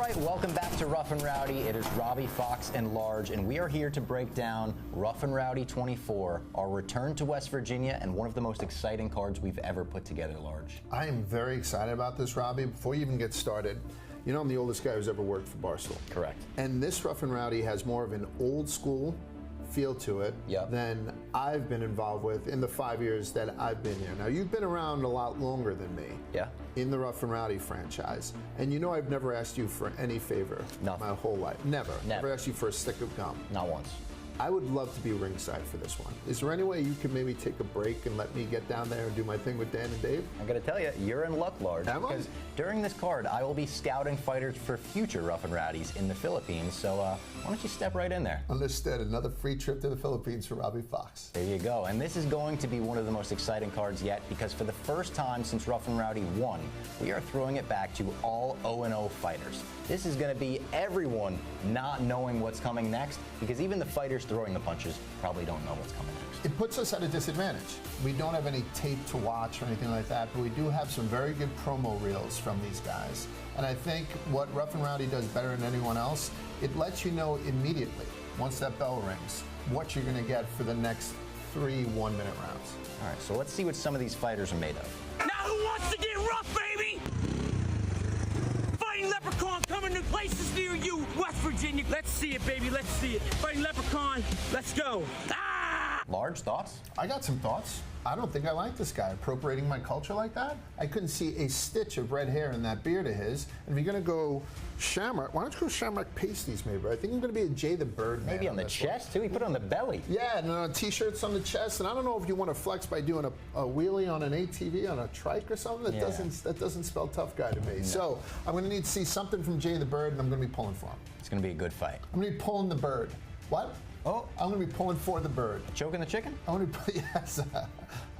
right, welcome back to Rough and Rowdy. It is Robbie, Fox, and Large, and we are here to break down Rough and Rowdy 24, our return to West Virginia, and one of the most exciting cards we've ever put together, Large. I am very excited about this, Robbie. Before you even get started, you know I'm the oldest guy who's ever worked for Barstool. Correct. And this Rough and Rowdy has more of an old school feel to it than I've been involved with in the 5 years that I've been here. Now, you've been around a lot longer than me in the Rough and Rowdy franchise. And you know I've never asked you for any favor my whole life. Never. Never asked you for a stick of gum. Not once. I would love to be ringside for this one. Is there any way you could maybe take a break and let me get down there and do my thing with Dan and Dave? I gotta tell you, you're in luck, Large. Because during this card, I will be scouting fighters for future Rough and Rowdies in the Philippines. So why don't you step right in there? Understood. Another free trip to the Philippines for Robbie Fox. There you go. And this is going to be one of the most exciting cards yet, because for the first time since Rough and Rowdy 1, we are throwing it back to all 0-0 fighters. This is going to be everyone not knowing what's coming next, because even the fighters throwing the punches probably don't know what's coming next. It puts us at a disadvantage. We don't have any tape to watch or anything like that, but we do have some very good promo reels from these guys. And I think what Rough and Rowdy does better than anyone else, it lets you know immediately, once that bell rings, what you're going to get for the next 3 one-minute rounds. All right, so let's see what some of these fighters are made of. Now who wants to get rough, baby? Fighting Leprechaun coming to places near you, West Virginia. Let's see it, baby, let's see it. Fighting Leprechaun, let's go. Ah! Large, thoughts? I got some thoughts. I don't think I like this guy appropriating my culture like that. I couldn't see a stitch of red hair in that beard of his. And if you're going to go Shamrock, why don't you go Shamrock Pasties maybe? I think I'm going to be a Jay the Bird man. Maybe on the chest, too? He put it on the belly. Yeah, and T-shirts on the chest. And I don't know if you want to flex by doing a wheelie on an ATV on a trike or something. That doesn't spell tough guy to me. No. So I'm going to need to see something from Jay the Bird, and I'm going to be pulling for him. It's going to be a good fight. I'm going to be pulling the bird. What? Oh, I'm going to be pulling for the bird. Choking the chicken? I'm going to be, yes.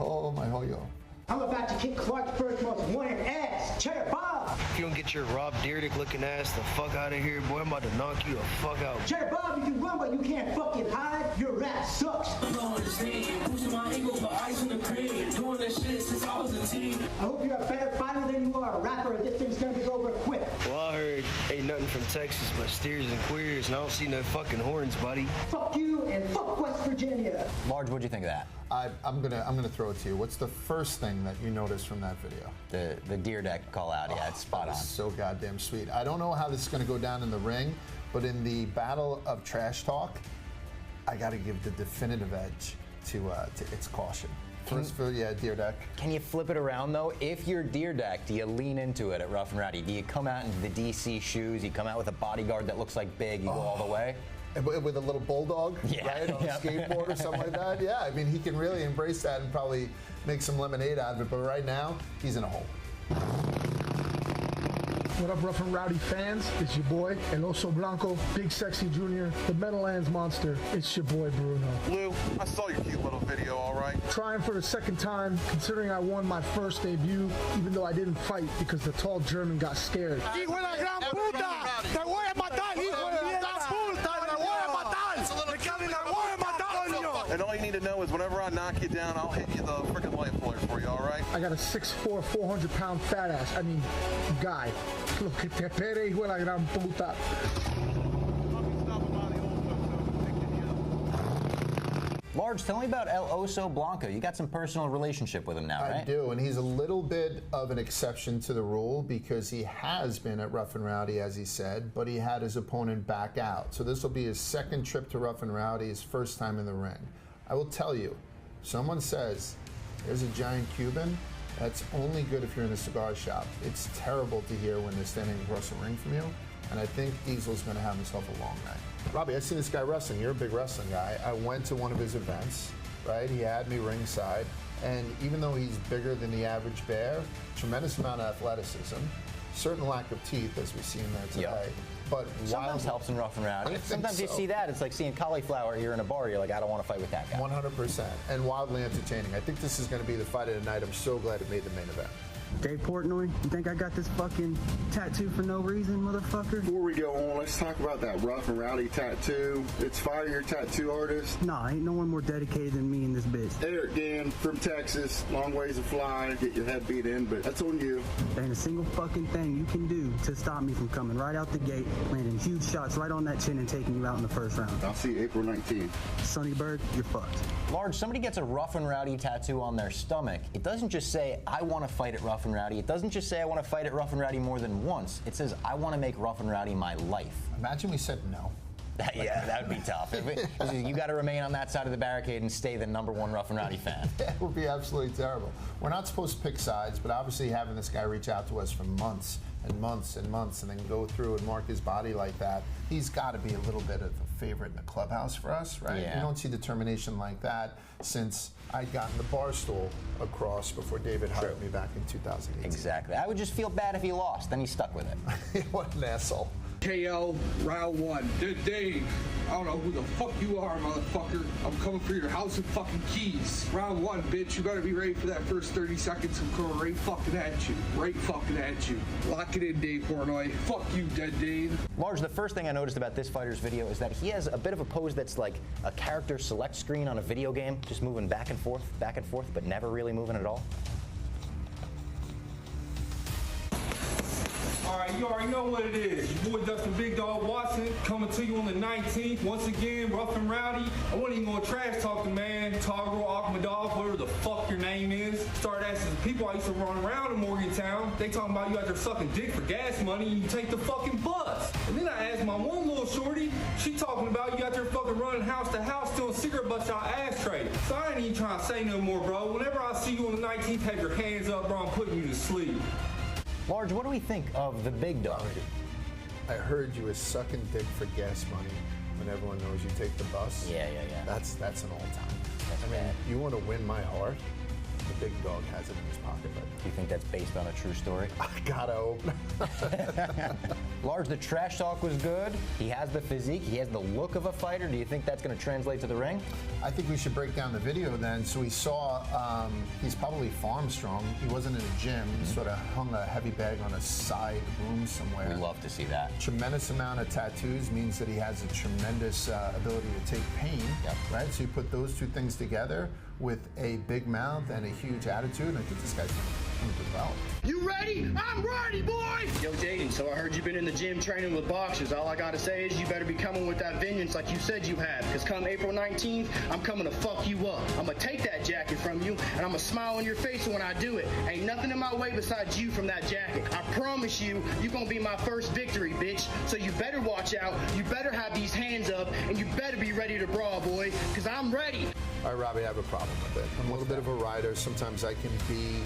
Oh, my hoyo. I'm about to kick Clark's first most wanted ass, Cheddar Bob. If you don't get your Rob Dyrdek looking ass the fuck out of here, boy, I'm about to knock you the fuck out. Cheddar Bob, you can run, but you can't fucking hide. Your rap sucks. Boosting my ego for ice in the crib. Doing this shit since I was a teen. I hope you're a better fighter than you are a rapper, and this thing's gonna be over quick. Well, I heard ain't nothing from Texas but steers and queers, and I don't see no fucking horns, buddy. Fuck you and fuck West Virginia. Large, what'd you think of that? I'm gonna throw it to you. What's the first thing that you noticed from that video? The Dyrdek call out. Yeah, it's spot on. So goddamn sweet. I don't know how this is gonna go down in the ring, but in the battle of trash talk, I gotta give the definitive edge to its caution. First for Dyrdek. Can you flip it around though? If you're Dyrdek, do you lean into it at Rough and Rowdy? Do you come out into the DC shoes? You come out with a bodyguard that looks like Big? You go all the way? With a little bulldog, right, on a skateboard or something like that. Yeah, I mean, he can really embrace that and probably make some lemonade out of it. But right now, he's in a hole. What up, Rough and Rowdy fans? It's your boy, El Oso Blanco, Big Sexy Jr., the Meadowlands Monster. It's your boy, Bruno. Lou, I saw your cute little video, all right? Trying for the second time, considering I won my first debut, even though I didn't fight because the tall German got scared. Hijo de la gran puta! Te voy a matar, hijo de la gran puta! Te voy a matar! Te voy a matar, coño! And all you need to know is whenever I knock you down, I'll hit you the freaking light flares for you, all right? I got a 6'4", 400-pound fat ass. I mean, guy. Lo que te pere, hijo de la gran puta. Large, tell me about El Oso Blanco. You got some personal relationship with him now, right? I do, and he's a little bit of an exception to the rule because he has been at Rough and Rowdy, as he said, but he had his opponent back out. So this will be his second trip to Rough and Rowdy, his first time in the ring. I will tell you, someone says, there's a giant Cuban, that's only good if you're in a cigar shop. It's terrible to hear when they're standing across the ring from you, and I think Diesel's going to have himself a long night. Robbie, I've seen this guy wrestling. You're a big wrestling guy. I went to one of his events, right? He had me ringside, and even though he's bigger than the average bear, tremendous amount of athleticism, certain lack of teeth, as we see him there today. But sometimes helps in Rough and Rowdy. Sometimes you see that, it's like seeing cauliflower here in a bar. You're like, I don't want to fight with that guy. 100%, and wildly entertaining. I think this is going to be the fight of the night. I'm so glad it made the main event. Dave Portnoy, you think I got this fucking tattoo for no reason, motherfucker? Before we go on, let's talk about that Rough and Rowdy tattoo. It's Fire Your Tattoo Artist. Nah, ain't no one more dedicated than me in this bitch. Eric Gann from Texas. Long ways to fly, get your head beat in, but that's on you. There ain't a single fucking thing you can do to stop me from coming right out the gate, landing huge shots right on that chin and taking you out in the first round. I'll see you April 19th. Sonny Bird, you're fucked. Large, somebody gets a Rough and Rowdy tattoo on their stomach. It doesn't just say, I want to fight at Rough and Rowdy. It doesn't just say, I want to fight at Rough and Rowdy more than once. It says, I want to make Rough and Rowdy my life. Imagine we said no. Yeah, that would be tough. You got to remain on that side of the barricade and stay the #1 Rough and Rowdy fan. It would be absolutely terrible. We're not supposed to pick sides, but obviously having this guy reach out to us for months and months and months and then go through and mark his body like that, he's got to be a little bit of a favorite in the clubhouse for us, right? Yeah. You don't see determination like that since I'd gotten the Barstool across before David hired me back in 2018. Exactly. I would just feel bad if he lost. Then he stuck with it. What an asshole. KO, round 1. Dave, I don't know who the fuck you are, motherfucker. I'm coming for your house and fucking keys. Round 1, bitch. You better be ready for that first 30 seconds. I'm coming right fucking at you. Right fucking at you. Lock it in, Dave Portnoy. Fuck you, Dead Dave. Large, the first thing I noticed about this fighter's video is that he has a bit of a pose that's like a character select screen on a video game, just moving back and forth, but never really moving at all. All right, you already know what it is. Your boy Dustin Big Dog Watson coming to you on the 19th. Once again, Rough and Rowdy. I wasn't even gonna trash talk the man, Toggle, Akmadov, whatever the fuck your name is. Started asking the people I used to run around in Morgantown. They talking about you out there sucking dick for gas money and you take the fucking bus. And then I asked my one little shorty, she talking about you out there fucking running house to house stealing cigarette butts out ashtray. So I ain't even trying to say no more, bro. Whenever I see you on the 19th, have your hands up, bro. I'm putting you to sleep. Large, what do we think of the big dog? I heard you was sucking dick for gas money when everyone knows you take the bus. Yeah. That's an all time. That's bad. You want to win my heart? The big dog has it in his pocket right now. Do you think that's based on a true story? I gotta hope. Large, the trash talk was good. He has the physique. He has the look of a fighter. Do you think that's going to translate to the ring? I think we should break down the video then. So we saw he's probably farm strong. He wasn't in a gym. He sort of hung a heavy bag on a side room somewhere. We love to see that. Tremendous amount of tattoos means that he has a tremendous ability to take pain. Yep. Right? So you put those two things together with a big mouth and a huge attitude, and I think this guy's going to do well. You ready? I'm ready, boy! Yo, Jaden, so I heard you've been in the gym training with boxers. All I gotta say is you better be coming with that vengeance like you said you have. Because come April 19th, I'm coming to fuck you up. I'm gonna take that jacket from you, and I'm gonna smile on your face when I do it. Ain't nothing in my way besides you from that jacket. I promise you, you're gonna be my first victory, bitch. So you better watch out, you better have these hands up, and you better be ready to brawl, boy, because I'm ready. All right, Robbie, I have a problem with it. I'm a little bit of a writer. Sometimes I can be,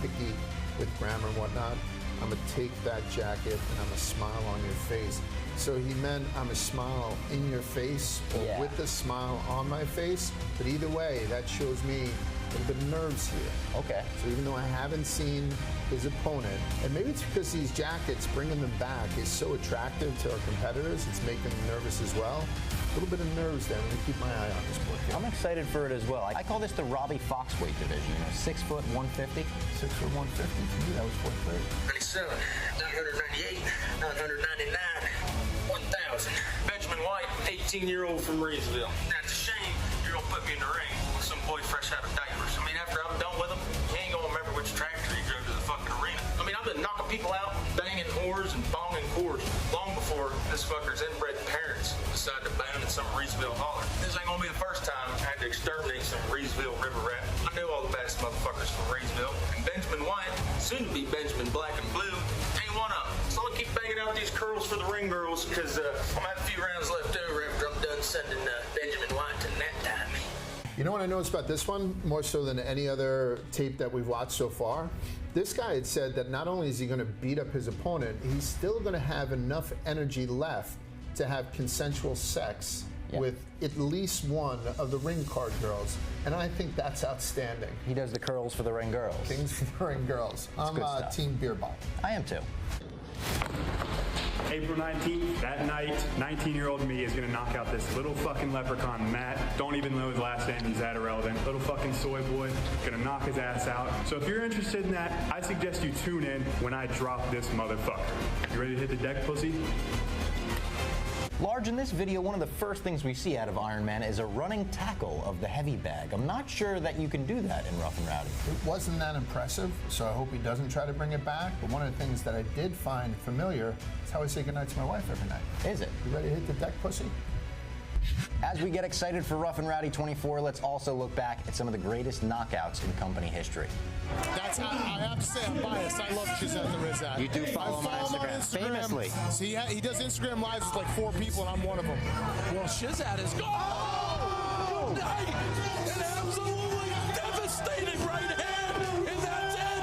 picky with grammar and whatnot. I'm going to take that jacket and I'm going to smile on your face. So he meant I'm going to smile in your face or with a smile on my face. But either way, that shows me a little bit of nerves here. Okay. So even though I haven't seen his opponent, and maybe it's because these jackets, bringing them back, is so attractive to our competitors, it's making them nervous as well. A little bit of nerves there. I'm going to keep my eye on this boy. I'm excited for it as well. I call this the Robbie Fox weight division. 6 foot 150. 6 foot 150. To me, that was 4'3". 97, 998, 999, 1,000. Benjamin White, 18-year-old from Reedsville. That's a shame you're gonna put me in the ring with some boy fresh out of diapers. I mean, after I'm done with him, you ain't gonna remember which tractor you drove to the fucking arena. I mean, I've been knocking people out, banging whores and bonging cores long before this fucker's inbred parents decided to bang in some Reedsville holler. This ain't gonna be the first time I had to exterminate some Reedsville river rat. I knew all the baddest motherfuckers from Reedsville, and Benjamin White, soon to be Benjamin Black and Blue, ain't one of them. So I'm gonna keep banging out these curls for the ring girls, because I'm gonna have a few rounds left over after I'm done sending Benjamin White to net time. You know what I noticed about this one, more so than any other tape that we've watched so far? This guy had said that not only is he going to beat up his opponent, he's still going to have enough energy left to have consensual sex with at least one of the ring card girls. And I think that's outstanding. He does the curls for the ring girls. Things for the ring girls. I'm Team Beer Ball. I am too. April 19th, that night, 19-year-old me is going to knock out this little fucking leprechaun, Matt. Don't even know his last name. He's that irrelevant. Little fucking soy boy. Going to knock his ass out. So if you're interested in that, I suggest you tune in when I drop this motherfucker. You ready to hit the deck, pussy? Large, in this video, one of the first things we see out of Iron Man is a running tackle of the heavy bag. I'm not sure that you can do that in Rough and Rowdy. It wasn't that impressive, so I hope he doesn't try to bring it back. But one of the things that I did find familiar is how I say goodnight to my wife every night. Is it? You ready to hit the deck, pussy? As we get excited for Rough and Rowdy 24, let's also look back at some of the greatest knockouts in company history. That's how I have to say I'm biased. I love Shizat the Rizat. You do follow him on Instagram. Famously. See, he does Instagram lives with like 4 people, and I'm one of them. Well, Shizat is gone. Oh! An absolutely devastating right hand, and that's it.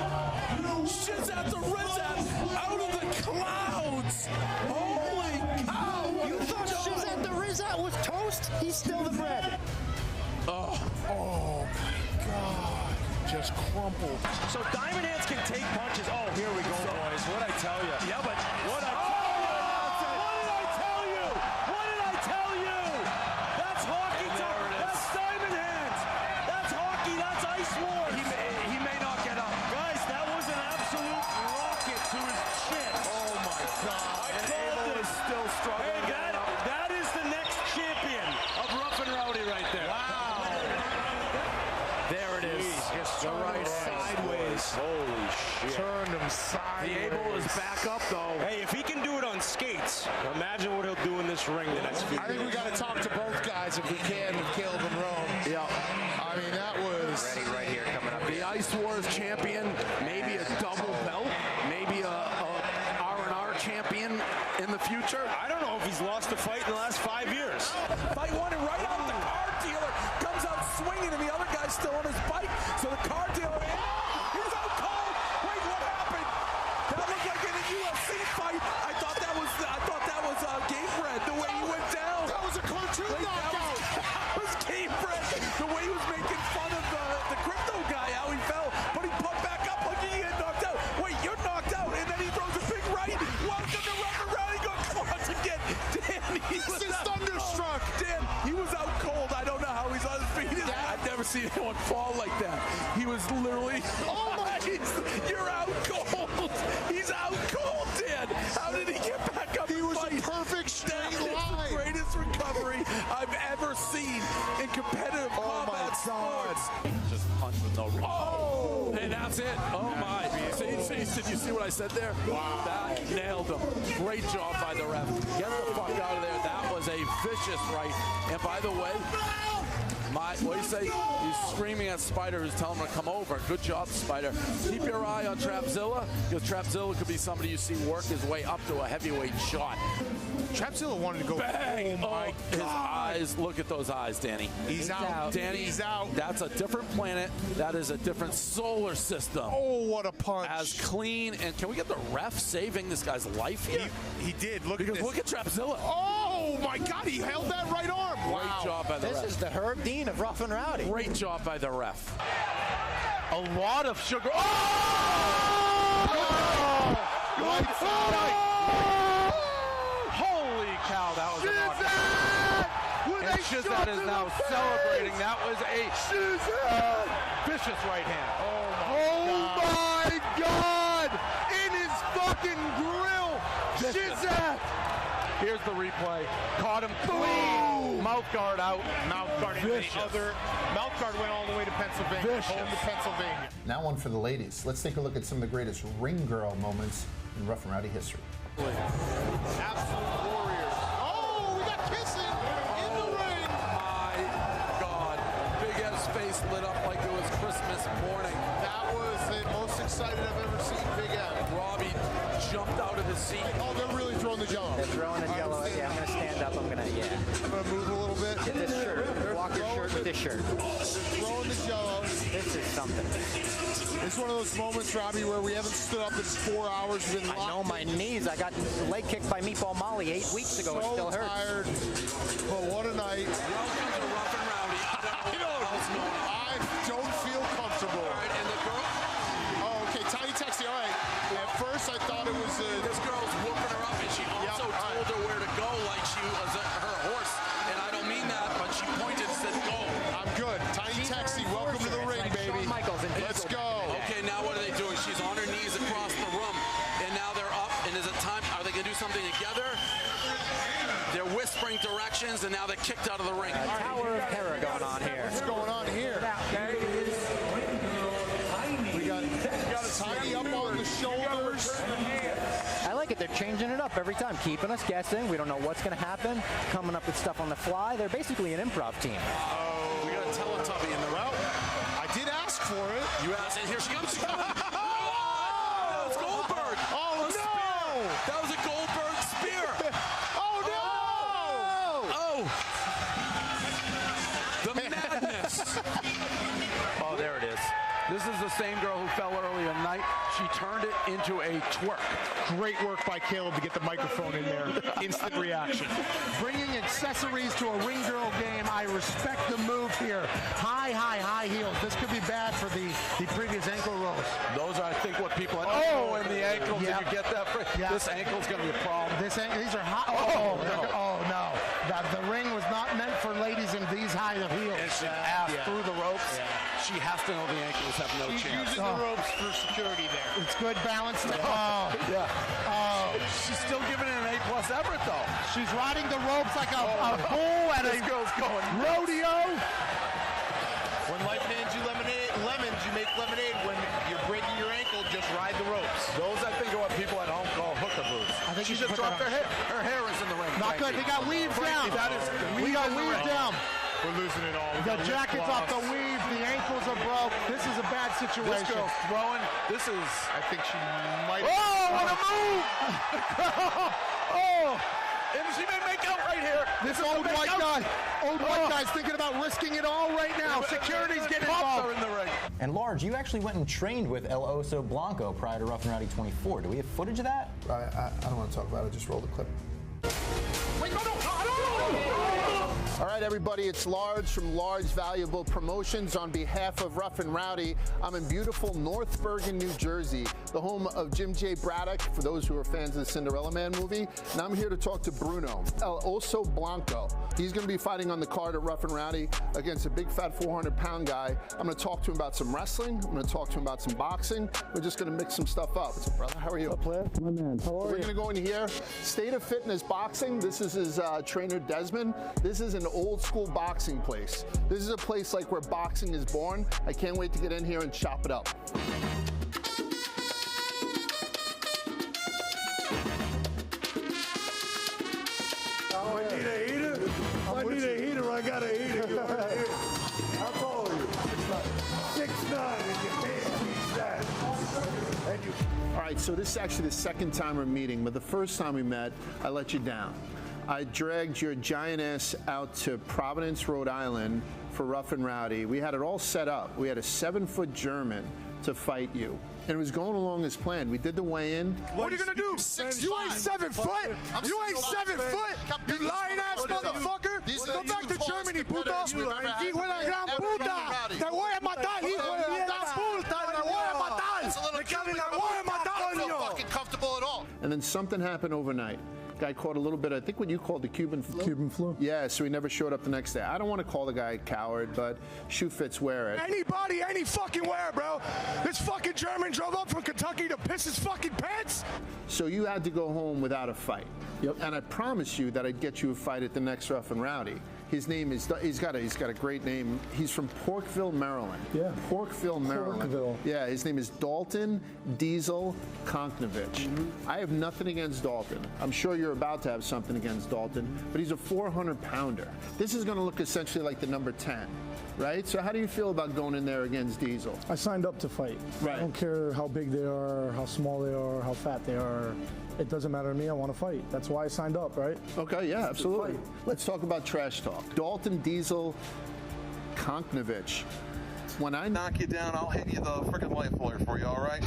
Shizat the Rizat out of the clouds. Holy cow! You thought Shizat the Rizat was toast? He's still the bread. Oh my God. Just crumpled. So Diamond Hands can take punches. Oh, here we go, boys. What'd I tell you? Yeah, but what I tell you? What did I tell you? That's hockey time. That's Diamond Hands. That's hockey. That's Ice War. He may not get up. Guys, that was an absolute rocket to his chin. Oh, my God. I called this. Still struggling. Hey, that is the next champion of Rough and Rowdy right there. Wow. There it is. The right sideways. Holy shit. Turned him sideways. The Abel is back up, though. Hey, if he can do it on skates, imagine what he'll do in this ring the next few I think we got to talk to both guys if we can with Caleb and Rome. Yeah. I mean, that was... Ready right here coming up. The Ice Wars champion, maybe a double belt, maybe a R&R champion in the future. I don't know if he's lost a fight in the last 5 years. Fight one and right out the car dealer comes out swinging and the other guy's still on his bike. So the car dealer, he's out cold. Wait, what happened? That looked like in a UFC fight. I thought that was game bred the way he went down. That was a cartoon knockout. That was game bred. The way he was making fun of the crypto guy, how he fell, but he popped back up like he had knocked out. Wait, you're knocked out, and then he throws a big right. Welcome to Rough and Rowdy. Go close again. Dan, he was thunderstruck. Dan, he was out cold. I don't know how he's on his feet. I've never seen anyone fall like that. He was literally, oh my, you're out cold. He's out cold, Dan. How did he get back up? He was a perfect straight line. The greatest recovery I've ever seen in competitive combat sports. Just punch with no reason. Oh! And that's it. Oh my. Did you see what I said there? Wow. That nailed him. Great job by the ref. Get the fuck out of there. That was a vicious right. And by the way, what do you say? He's screaming at Spider, who's telling him to come over. Good job, Spider. Keep your eye on Trapzilla, because Trapzilla could be somebody you see work his way up to a heavyweight shot. Trapzilla wanted to go. Bang! Oh my His God. eyes. Look at those eyes, Danny. He's out. Danny, He's out. That's a different planet. That is a different solar system. Oh, what a punch. As clean. And can we get the ref saving this guy's life here? He did. Look because at this. Look at Trapzilla. Oh, my God. He held that right arm. Great job by the ref. This is the Herb Dean of Rough and Rowdy. Great job by the ref. A lot of sugar. Oh! Holy cow, that was a knockout. And Shizat is now celebrating. That was a vicious right hand. Oh my God! In his fucking grill, Shizat. Here's the replay. Caught him clean. Mouth guard out. Mouth guard. Mouth guard went all the way to Pennsylvania. Home to Pennsylvania. Now one for the ladies. Let's take a look at some of the greatest ring girl moments in Rough and Rowdy history. Absolute warriors. Oh, we got kissing in the ring. My God. Big Ed's face lit up like it was Christmas morning. That was the most excited I've ever seen Big Ed. Robbie jumped out of his seat. Oh, they're really throwing the jello. They're throwing the jello. Yeah, I'm going to stand up. I'm going to move a little bit. Get this shirt. Walk your shirt with this shirt. Throwing the jello. This is something. It's one of those moments, Robbie, where we haven't stood up in 4 hours. We've been I know my knees. I got leg kicked by Meatball Molly 8 weeks ago. It still hurts. Tired, but what a night. Welcome to Rough and Rowdy. I don't feel comfortable. All right, and the girl. Oh, okay. Tiny Texie. All right. At first, first I thought it was... This girl's whooping her up, and she also told her where to go like she was her horse. And I don't mean that, but she pointed and said, go. I'm good. Tiny Texie, welcome to the ring, baby. Let's go. Okay, now what are they doing? She's on her knees across the room, and now they're up, and is it time? Are they going to do something together? They're whispering directions, and now they're kicked out of the ring. Tower of Terror going on here. What's going on here? We got Tiny up on the shoulders. I like it. They're changing it up every time, keeping us guessing. We don't know what's going to happen. Coming up with stuff on the fly. They're basically an improv team. Oh, we got a Teletubby in the route. I did ask for it. You asked, and here she comes. Oh, it's Goldberg. Oh, no. That was a Goldberg spear. Oh, no. The madness. Oh, there it is. This is the same girl who fell earlier tonight. She turned it into a twerk. Great work by Caleb to get the microphone in there. Instant reaction. Bringing accessories to a ring girl game. I respect the move here. High heels. This could be bad for the previous ankle rolls. Those are, I think, what people are. Oh, and the ankle. Did you get that? This ankle's going to be a problem. These are high. Oh, no. The ring was not meant for ladies in these high heels. And she asked through the ropes. Yeah. She has to know the ankles have no She's chance. using the ropes for security there. It's good balance. She's still giving it an A+ effort, though. She's riding the ropes like a bull at a rodeo. When life hands you lemons, you make lemonade. When you're breaking your ankle, just ride the ropes. Those, I think, are what people at home call hooker boots. I think she just dropped her hair. Her hair is in the ring. Not good. They got weaves down. We got weave down. We're losing it all. The jacket's off the weave. The ankles are broke. This is a bad situation. This girl's throwing. This is. I think she might. Oh, what a move! Oh, and she may make out right here. This old white guy's thinking about risking it all right now. Security's getting involved. In the ring. And Large, you actually went and trained with El Oso Blanco prior to Rough and Rowdy 24. Do we have footage of that? I don't want to talk about it. Just roll the clip. Wait, no. All right, everybody, it's Large from Large Valuable Promotions. On behalf of Rough and Rowdy, I'm in beautiful North Bergen, New Jersey, the home of Jim J. Braddock, for those who are fans of the Cinderella Man movie. And I'm here to talk to Bruno, El Oso Blanco. He's going to be fighting on the card at Rough and Rowdy against a big, fat 400-pound guy. I'm going to talk to him about some wrestling. I'm going to talk to him about some boxing. We're just going to mix some stuff up. What's up, brother? How are you? My man. How are you? We're going to go in here. State of Fitness Boxing. This is his trainer, Desmond. This is an old school boxing place. This is a place like where boxing is born. I can't wait to get in here and chop it up. I need a heater. I got a heater. How tall are you? 6'9", and you can't beat that. All right, so this is actually the second time we're meeting, but the first time we met, I let you down. I dragged your giant ass out to Providence, Rhode Island for Rough and Rowdy. We had it all set up. We had a 7-foot German to fight you. And it was going along as planned. We did the weigh-in. What are you gonna do? You ain't 7 foot. You ain't 7 foot. You lying ass motherfucker. Go back to Germany, puto. Hijo de la gran puta. Te voy a matar, hijo de la gran puta. Te voy a matar. Te voy a matar, not fucking comfortable at all. And then something happened overnight. Guy caught a little bit, I think what you called the Cuban flu. Cuban flu? Yeah, so he never showed up the next day. I don't want to call the guy a coward, but shoe fits, wear it. Anybody, any fucking where, bro. This fucking German drove up from Kentucky to piss his fucking pants. So you had to go home without a fight. Yep. And I promised you that I'd get you a fight at the next Rough and Rowdy. His name is, he's got a great name. He's from Porkville, Maryland. Yeah. Porkville, Maryland. Porkville. Yeah, his name is Dalton Diesel Konknovich. I have nothing against Dalton. I'm sure you're about to have something against Dalton, but he's a 400-pounder. This is going to look essentially like the number 10, right? So how do you feel about going in there against Diesel? I signed up to fight. Right. I don't care how big they are, how small they are, how fat they are. It doesn't matter to me. I want to fight. That's why I signed up, right? Okay, yeah, absolutely. Let's talk about trash talk. Dalton Diesel Konknovich. When I knock you down, I'll hit you the freaking light flare for you, all right?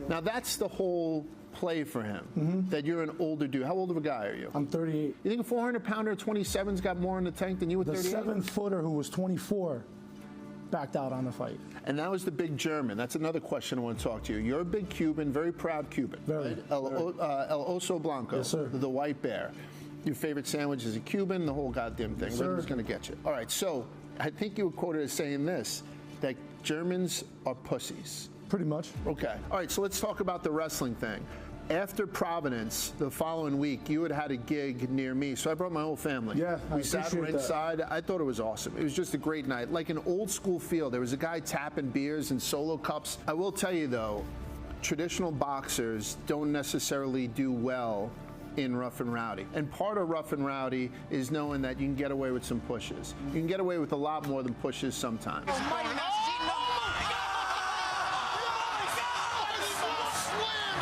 Now that's the whole play for him, that you're an older dude. How old of a guy are you? I'm 38. You think a 400-pounder at 27's got more in the tank than you at 38? The 7-footer who was 24 backed out on the fight. And that was the big German. That's another question I want to talk to you. You're a big Cuban, very proud Cuban. Very. Right? El Oso Blanco, yes, sir. The white bear. Your favorite sandwich is a Cuban, the whole goddamn thing. Rhythm's going to get you. All right, so I think you were quoted as saying this, that Germans are pussies. Pretty much. Okay. All right, so let's talk about the wrestling thing. After Providence, the following week, you had a gig near me, so I brought my whole family. Yeah, we sat ringside. I thought it was awesome. It was just a great night, like an old school feel. There was a guy tapping beers and solo cups. I will tell you though, traditional boxers don't necessarily do well in Rough and Rowdy. And part of Rough and Rowdy is knowing that you can get away with some pushes. You can get away with a lot more than pushes sometimes. Slams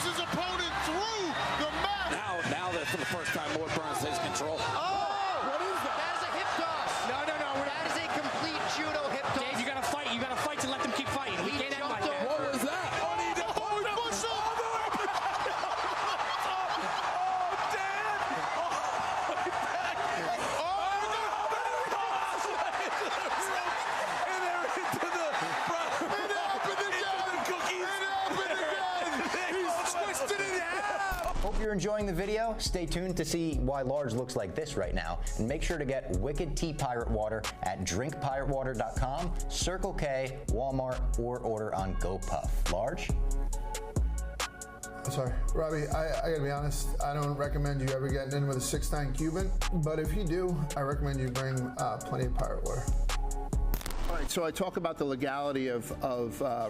his opponent through the mat. Now that for the first time, Lord Burns takes control. What is that? That is a hip toss. No. That is a complete judo hip toss. Dave, you gotta fight. You gotta fight to let them keep fighting. We can't end like that. What was that? Hope you're enjoying the video. Stay tuned to see why Large looks like this right now. And make sure to get Wicked Tea Pirate Water at drinkpiratewater.com, Circle K, Walmart, or order on GoPuff. Large? Sorry, Robbie, I gotta be honest, I don't recommend you ever getting in with a 6'9" Cuban, but if you do, I recommend you bring plenty of pirate water. All right, so I talk about the legality of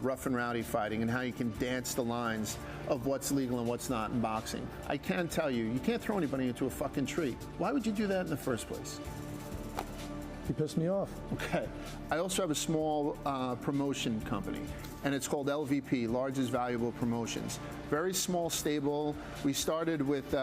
Rough and Rowdy fighting and how you can dance the lines of what's legal and what's not in boxing. I can tell you, you can't throw anybody into a fucking tree. Why would you do that in the first place? He pissed me off. Okay. I also have a small promotion company, and it's called LVP, Largest Valuable Promotions. Very small stable. We started with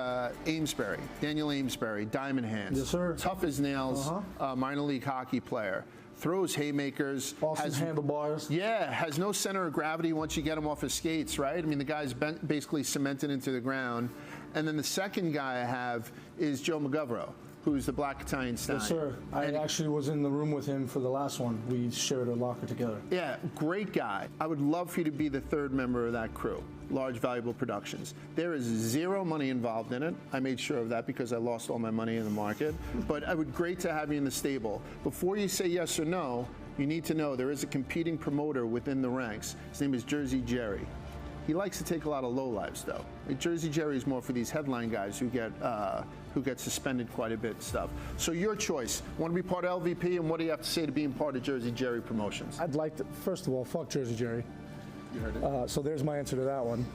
Amesbury, Daniel Amesbury, Diamond Hands. Yes, sir. Tough as nails, minor league hockey player. Throws haymakers. Awesome handlebars. Yeah, has no center of gravity once you get him off his skates, right? I mean, the guy's basically cemented into the ground. And then the second guy I have is Joe McGovero, who's the Black Italian Stallion. Yes, sir. I actually was in the room with him for the last one. We shared a locker together. Yeah, great guy. I would love for you to be the third member of that crew, Large Valuable Productions. There is zero money involved in it. I made sure of that because I lost all my money in the market. But it would be great to have you in the stable. Before you say yes or no, you need to know there is a competing promoter within the ranks. His name is Jersey Jerry. He likes to take a lot of lowlives, though. Jersey Jerry is more for these headline guys who get suspended quite a bit and stuff. So your choice. Want to be part of LVP, and what do you have to say to being part of Jersey Jerry Promotions? I'd like to, first of all, fuck Jersey Jerry. You heard it. So there's my answer to that one.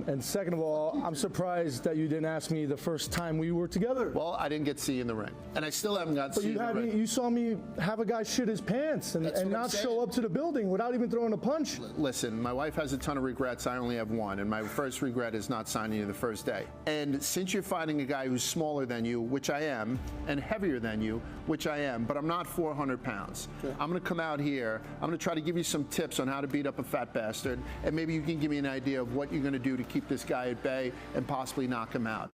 And second of all, I'm surprised that you didn't ask me the first time we were together. Well, I didn't get to see you in the ring, and I still haven't got to see you in the ring. You saw me have a guy shit his pants and not show up to the building without even throwing a punch. Listen, my wife has a ton of regrets. I only have one, and my first regret is not signing you the first day. And since you're fighting a guy who's smaller than you, which I am, and heavier than you, which I am, but I'm not 400 pounds. Okay. I'm going to come out here. I'm going to try to give you some tips on how to beat up a fat bastard, and maybe you can give me an idea of what you're going to do to keep this guy at bay and possibly knock him out.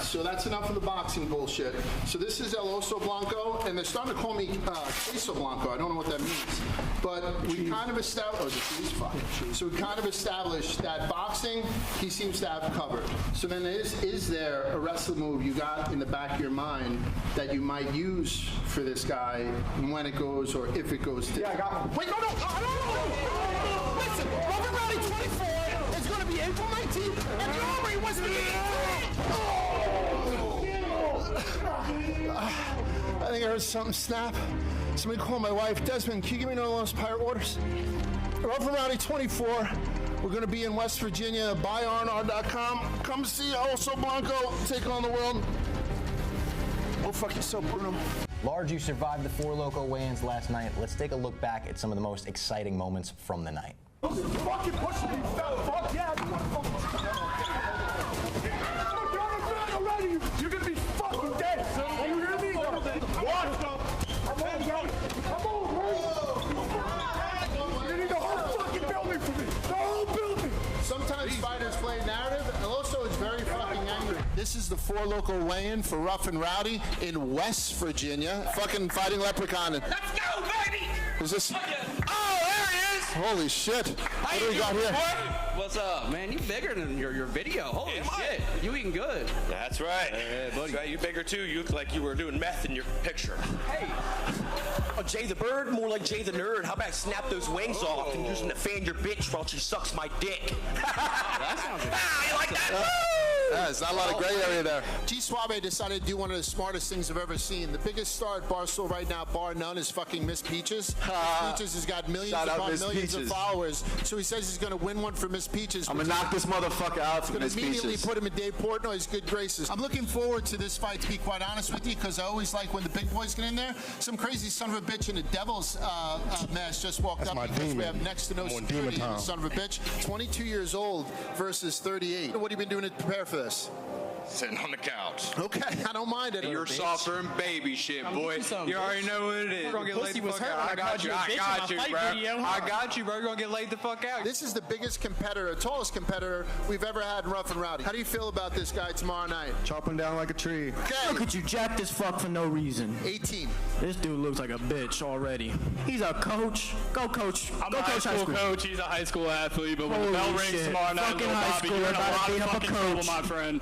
so that's enough of the boxing bullshit. So this is El Oso Blanco, and they're starting to call me Queso Blanco. I don't know what that means. But we kind of established, So we kind of established that boxing, he seems to have covered. So then is there a wrestling move you got in the back of your mind that you might use for this guy when it goes or if it goes to? Yeah, I got one. Wait, no. Listen, Robert Rowdy 24 is going to be April 19th, and the Armory was the 18th. I think I heard something snap. Somebody call my wife. Desmond, can you give me one of those pirate orders? Robert Rowdy 24. We're going to be in West Virginia. BuyRNR.com. Come see Oso Blanco take on the world. Oh, fuck yourself, Bruno. Large, you survived the Four Loco weigh-ins last night. Let's take a look back at some of the most exciting moments from the night. Fucking pushing me, fuck yeah. You're going to be fucking dead. Are you hear me? What? I'm over. You need the whole fucking building for me. The whole building. Sometimes fighters play narrative. El Oso is very fucking angry. This is the Four Loco weigh-in for Rough and Rowdy in West Virginia. Fucking fighting leprechaun. Let's go, baby! Is this? Oh, there he is! Holy shit. What do we got here? What's up, man? You bigger than your video. Holy shit. You eating good. That's right. That's right. You bigger too. You look like you were doing meth in your picture. Hey. Oh, Jay the Bird? More like Jay the Nerd. How about I snap those wings off and use them to fan your bitch while she sucks my dick? That sounds good. You like that? Yeah, there's not a lot of gray area there. G Suave decided to do one of the smartest things I've ever seen. The biggest star at Barstool right now, bar none, is fucking Miss Peaches. Miss Peaches has got millions upon millions of followers. So he says he's going to win one for Miss Peaches. I'm going to knock this motherfucker out for Miss Peaches. Immediately put him in Dave Portnoy's good graces. I'm looking forward to this fight, to be quite honest with you, because I always like when the big boys get in there. Some crazy son of a bitch in a Devil's mask just walked up because we have next to no security. Son of a bitch. 22 years old versus 38. What have you been doing to prepare for this? Sitting on the couch. Okay, I don't mind it. You're softer and baby shit, boy. You already know what it is. You're gonna get laid the fuck out. I got you, bro. I got you, bro. You're gonna get laid the fuck out. This is the biggest competitor, tallest competitor we've ever had in Rough and Rowdy. How do you feel about this guy tomorrow night? Chop him down like a tree. Okay. Look at you, jack this fuck for no reason. 18. This dude looks like a bitch already. He's a coach. Go coach. I'm Go a high coach school coach. He's a high school athlete, but when the bell rings tomorrow night, fucking little high Bobby, school you're in a about lot to of beat up a fucking trouble, coach. my friend.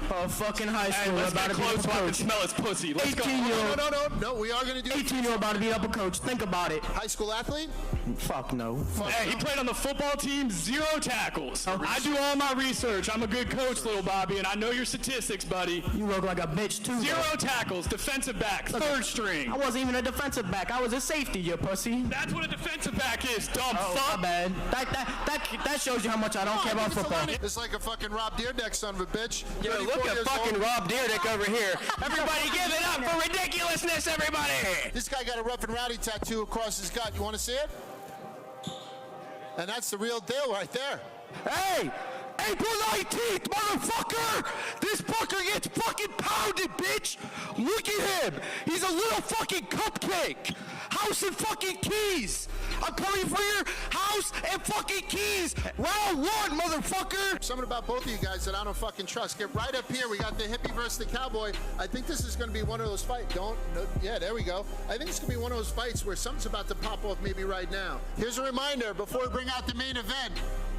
Fucking high school Hey, let's about get to beat close up so a I can coach. smell his pussy. Let's go. 18-year-old. No, we are going to do 18-year-old about to beat up a coach. Think about it. High school athlete? Fuck no. Hey, he played on the football team, 0 tackles. I do all my research. I'm a good coach, little Bobby, and I know your statistics, buddy. You look like a bitch too. 0 tackles, defensive back, third string. I wasn't even a defensive back. I was a safety, you pussy. That's what a defensive back is, dumb Oh, fuck. my bad. That shows you how much I don't care about football. It's like a fucking Rob Deerdeck, son of a bitch. Yo, look at fucking Rob Deerdeck over here. Everybody give it up for ridiculousness, everybody. This guy got a Rough and Rowdy tattoo across his gut. You want to see it? And that's the real deal right there. Hey! April 19th, motherfucker! This fucker gets fucking pounded, bitch! Look at him! He's a little fucking cupcake! House and fucking keys! I'm coming for your house and fucking keys! Round 1, motherfucker! Something about both of you guys that I don't fucking trust. Get right up here. We got the hippie versus the cowboy. I think this is going to be one of those fights. Yeah, there we go. I think it's going to be one of those fights where something's about to pop off maybe right now. Here's a reminder before we bring out the main event.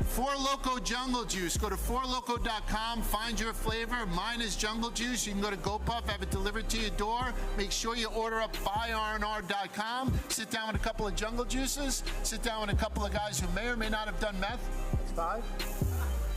Four Loco Jungle Juice. Go to fourloco.com. Find your flavor. Mine is Jungle Juice. You can go to GoPuff, have it delivered to your door. Make sure you order up buyrnr.com. Sit down with a couple of Jungle Juices. Sit down with a couple of guys who may or may not have done meth. That's 5.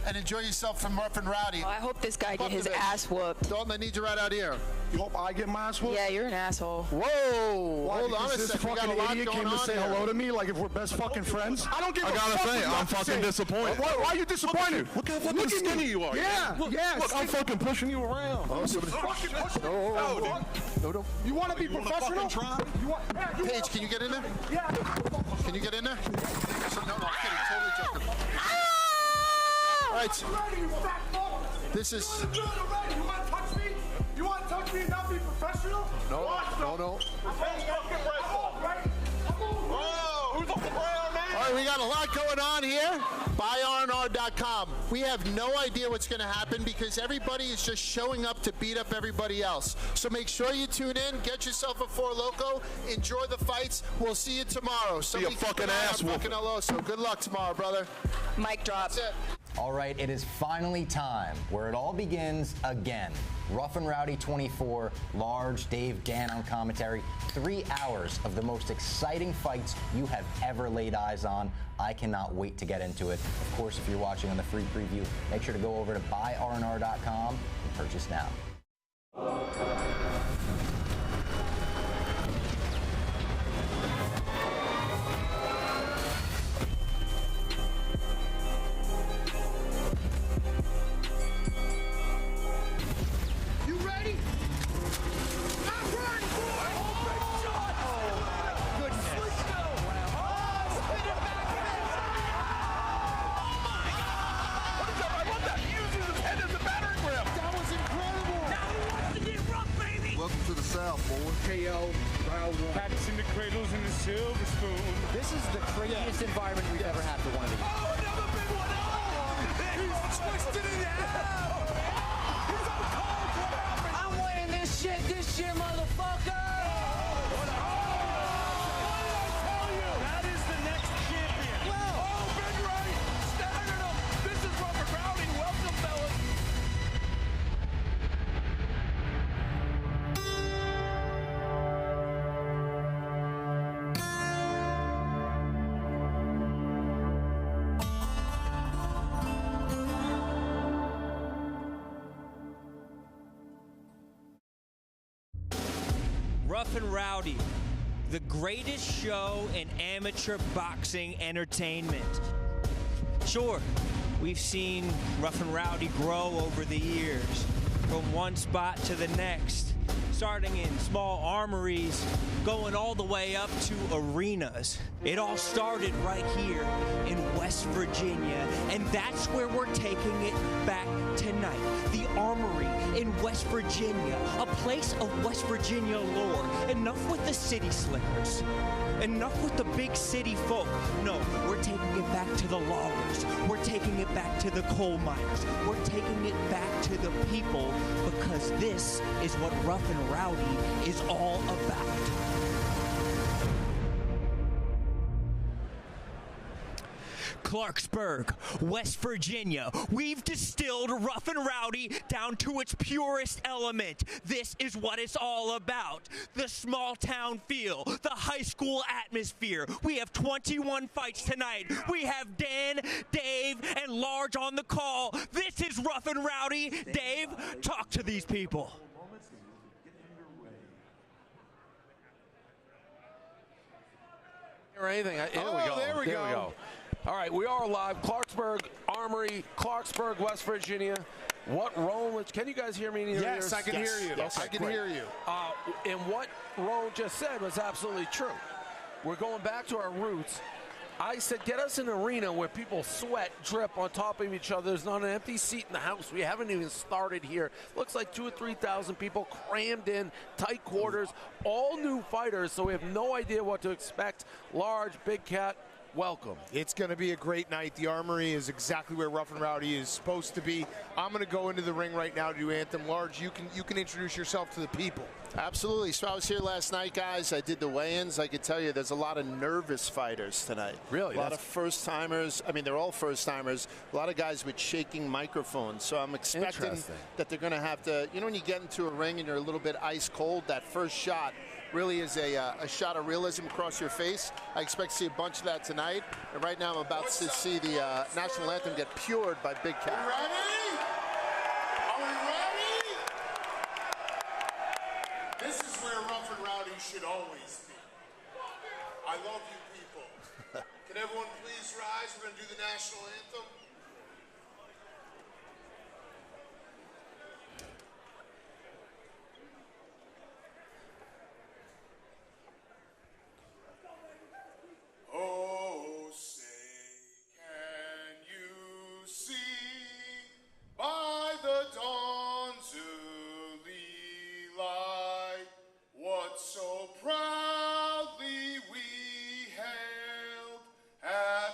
And enjoy yourself from Rough and Rowdy. I hope this guy get his ass whooped. Dalton, I need you right out here. You hope I get my ass whooped? Yeah, you're an asshole. Whoa! Why? Hold on a Because this second. We got fucking a lot idiot going came to on say here. hello to me like if we're best fucking friends. I don't give I a gotta fuck say, what you I'm have to fucking say. disappointed. Why are you disappointed? Look how fucking skinny you are. Yeah, Look, I'm fucking pushing you around. Oh, somebody. No. You want to be professional? Paige, can you get in there? Yeah. Can you get in there? No, I'm kidding. Totally joking. All right. This is. You want to touch me? You want to touch me and not be professional? No. Who's on the ground, man? All right, we got a lot going on here. BuyRNR.com. We have no idea what's going to happen because everybody is just showing up to beat up everybody else. So make sure you tune in, get yourself a Four Loko, enjoy the fights. We'll see you tomorrow. Be a fucking ass fucking So good luck tomorrow, brother. Mic drop. That's it. All right, it is finally time where it all begins again. Rough and Rowdy 24, Large, Dave, Dan on commentary. 3 hours of the most exciting fights you have ever laid eyes on. I cannot wait to get into it. Of course, if you're watching on the free preview, make sure to go over to buyrnr.com and purchase now. Welcome to the South, boy. KO, round one. Cats in the cradles and the silver spoon. This is the craziest environment we've ever had for one of these. Oh, another big one. Oh, he's twisted in half. He's on cold. What happened? I'm winning this shit, motherfucker. What did I tell you? That is the next champion. Well, oh, Big Ray, staggered him. This is Robert Rowdy. Welcome, fellas. Rough and Rowdy, the greatest show in amateur boxing entertainment. Sure, we've seen Rough and Rowdy grow over the years, from one spot to the next, starting in small armories, going all the way up to arenas. It all started right here in West Virginia, and that's where we're taking it back tonight. The Armory in West Virginia, a place of West Virginia lore. Enough with the city slickers. Enough with the big city folk. No, we're taking it back to the loggers. We're taking it back to the coal miners. We're taking it back to the people, because this is what Rough and Rowdy is all about. Clarksburg, West Virginia. We've distilled Rough and Rowdy down to its purest element. This is what it's all about. The small town feel, the high school atmosphere. We have 21 fights tonight. We have Dan, Dave, and Large on the call. This is Rough and Rowdy. Dave, talk to these people. Or anything. Here we go. There we go. All right, we are live. Clarksburg Armory, Clarksburg, West Virginia. What Roland, can you guys hear me in your ears? Yes, I can hear you. Yes, I can hear you. And what Roland just said was absolutely true. We're going back to our roots. I said, get us an arena where people sweat, drip on top of each other. There's not an empty seat in the house. We haven't even started here. Looks like 2,000 or 3,000 people crammed in, tight quarters, all new fighters, so we have no idea what to expect. Large, Big Cat, welcome. It's going to be a great night. The Armory is exactly where Rough and Rowdy is supposed to be. I'm going to go into the ring right now to do Anthem. Large, you can introduce yourself to the people. Absolutely. So I was here last night, guys. I did the weigh-ins. I could tell you there's a lot of nervous fighters tonight. Really? A lot of first-timers. I mean, they're all first-timers. A lot of guys with shaking microphones. So I'm expecting that they're going to have to, you know, when you get into a ring and you're a little bit ice cold, that first shot really is a shot of realism across your face. I expect to see a bunch of that tonight. And right now I'm about to see the national anthem get pured by Big Cat. Are we ready? Are we ready? This is where Rough and Rowdy should always be. I love you people. Can everyone please rise? We're going to do the national anthem. Oh, say, can you see by the dawn's early light what so proudly we hailed as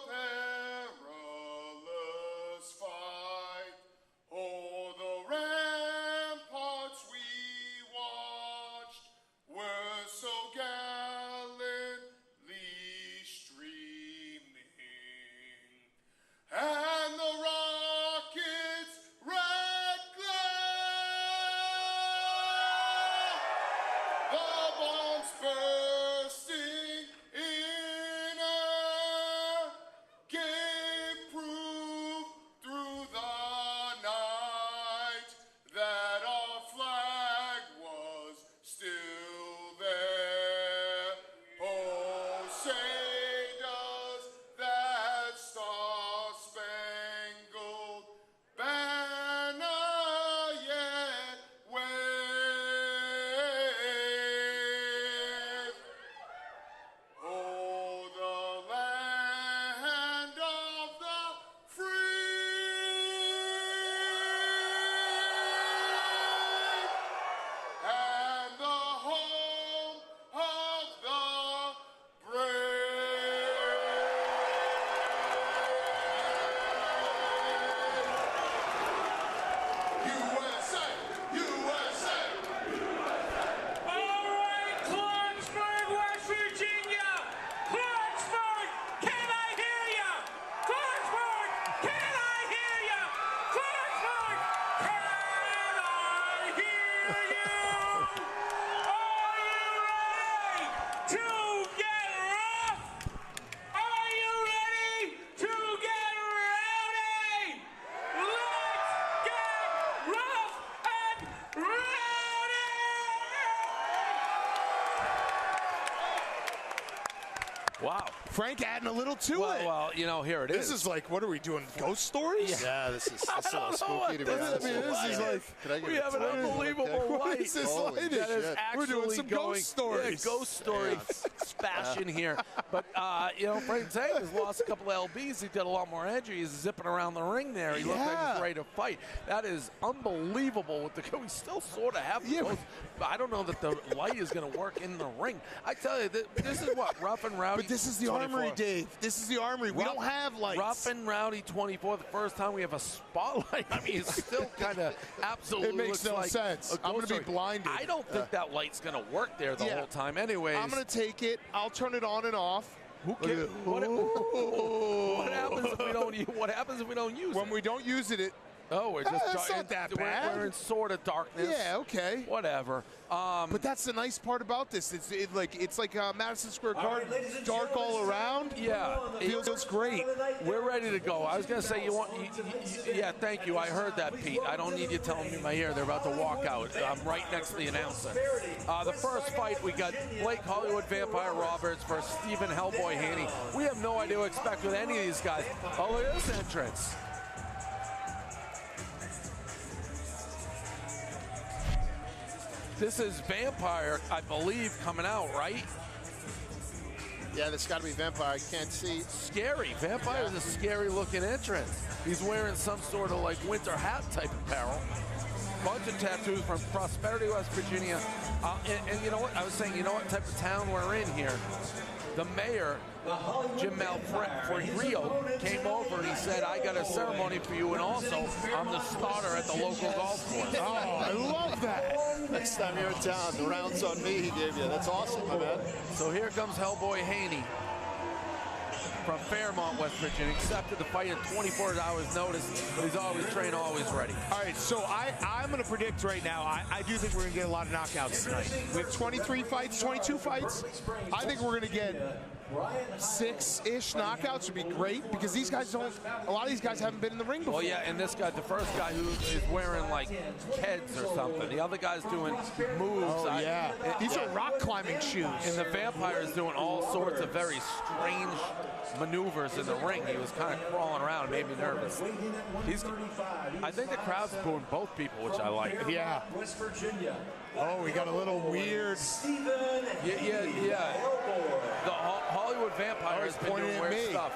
perilous fight. Oh, the ramparts we watched were so gallantly streaming, and the rockets' red glare, the bombs bursting in air, gave proof through the night that our flag was still there. Oh, say does that star-spangled banner yet wave? Oh, the land of the free and the home of the brave. USA, USA. All right, Clarksburg, West Virginia. Clarksburg, can I hear ya? Clarksburg, can I hear ya? Clarksburg, can I hear you? Are you ready to get rough? Are you ready to get rowdy? Let's get rough and rowdy! Wow. Frank adding a little to it. Well, you know, here it is. This is like, what are we doing? Ghost stories? Yeah, this is a little know spooky what to be this honest. is. This is like, Could I get We a have an tour? unbelievable Okay. light. What is this Holy light? That is shit. actually We're doing some going, ghost stories. Yeah, ghost story fashion here. But, you know, Frank Tank has lost a couple of LBs. He did a lot more edgy. He's zipping around the ring there. He looked like he's ready to fight. That is unbelievable. With the we still sort of have the ghost. But I don't know that the light is going to work in the ring. I tell you, this is what, Rough and Rowdy. But this is the 24. Armory, Dave. This is the Armory. We don't have lights. Rough and Rowdy 24, the first time we have a spotlight. I mean, it's still kind of absolutely It makes looks no like sense. a I'm going ghost to be story. blinded. I don't think that light's going to work there the whole time anyways. I'm going to take it. I'll turn it on and off. Who cares? What happens if we don't? What happens if we don't use it? When we don't use it, oh, we're just that's not that bad. We're in sort of darkness. Yeah, okay. Whatever. But that's the nice part about this. It's like Madison Square Garden, dark all around. Yeah, it feels great. We're ready to go. I was gonna say yeah, thank you. I heard that, Pete. I don't need you telling me in my ear. They're about to walk out. I'm right next to the announcer. The first fight, we got Blake Hollywood Vampire Roberts versus Stephen Hellboy Haney. We have no idea what to expect with any of these guys. Oh, look at this entrance. This is Vampire, I believe, coming out, right? Yeah, this got to be Vampire. I can't see. Scary. Vampire is a scary-looking entrance. He's wearing some sort of like winter hat type apparel. Bunch of tattoos from Prosperity, West Virginia. And you know what? I was saying, you know what type of town we're in here? The mayor, Jim Malfrio, came over and he said, I got a ceremony for you, and also I'm the starter at the local golf course. Oh, I love that. Next time you're in town, the round's on me, he gave you. That's awesome, my man. So here comes Hellboy Haney from Fairmont, West Virginia. Accepted the fight in 24 hours notice, but he's always trained, always ready. All right, so I'm going to predict right now, I do think we're going to get a lot of knockouts tonight. We have 23 fights, 22 fights. I think we're going to get 6-ish knockouts would be great because these guys a lot of these guys haven't been in the ring before. Well, yeah, and this guy, the first guy who is wearing like Keds or something. The other guy's doing moves. Oh, yeah. These are rock climbing shoes. And the Vampire is doing all sorts of very strange maneuvers in the ring. He was kind of crawling around. It made me nervous. I think the crowd's booing both people, which I like. Yeah. West Virginia. Oh, we got a little weird. Yeah. The Hollywood Vampire has been doing weird stuff.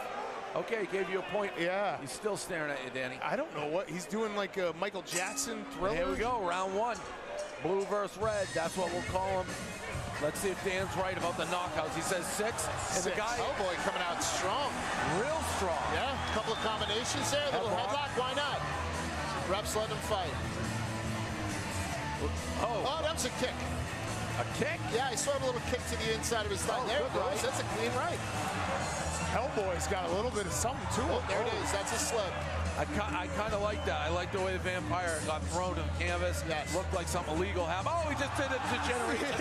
Okay, gave you a point. Yeah. He's still staring at you, Danny. I don't know what he's doing, like a Michael Jackson Thriller. Here we go, round one. Blue versus red. That's what we'll call him. Let's see if Dan's right about the knockouts. He says 6. And the guy, Hellboy coming out strong. real strong. Yeah, a couple of combinations there. Little headlock, why not? Reps let him fight. Oh, that was a kick. A kick? Yeah, I saw a little kick to the inside of his thigh. There it goes. That's a clean right. Hellboy's got a little bit of something to him. There it is. That's a slip. I kind of like that. I like the way the Vampire got thrown to the canvas. Yes. Looked like something illegal happened. Oh, he just did a degeneration.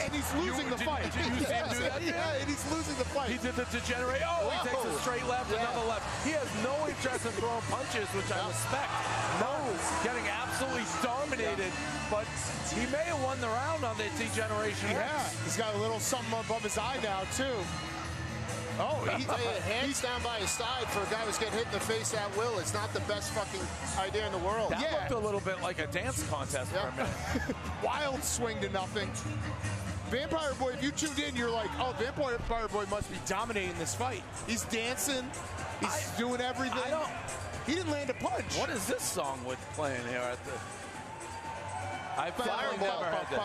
And he's losing the fight. Did you see him do that? Yeah, and he's losing the fight. He did the degenerate. Oh, he takes a straight left, another left. He has no interest in throwing punches, which I respect. No, getting absolutely dominated. But he may have won the round on the degeneration. Yeah, he's got a little something above his eye now, too. Oh, hands down by his side for a guy who's getting hit in the face at will. It's not the best fucking idea in the world. That looked a little bit like a dance contest for a minute. Wild swing to nothing. Vampire Boy, if you tuned in, you're like, oh, Vampire Boy must be dominating this fight. He's dancing. He's doing everything. He didn't land a punch. What is this song with playing here at the... I've definitely never heard this.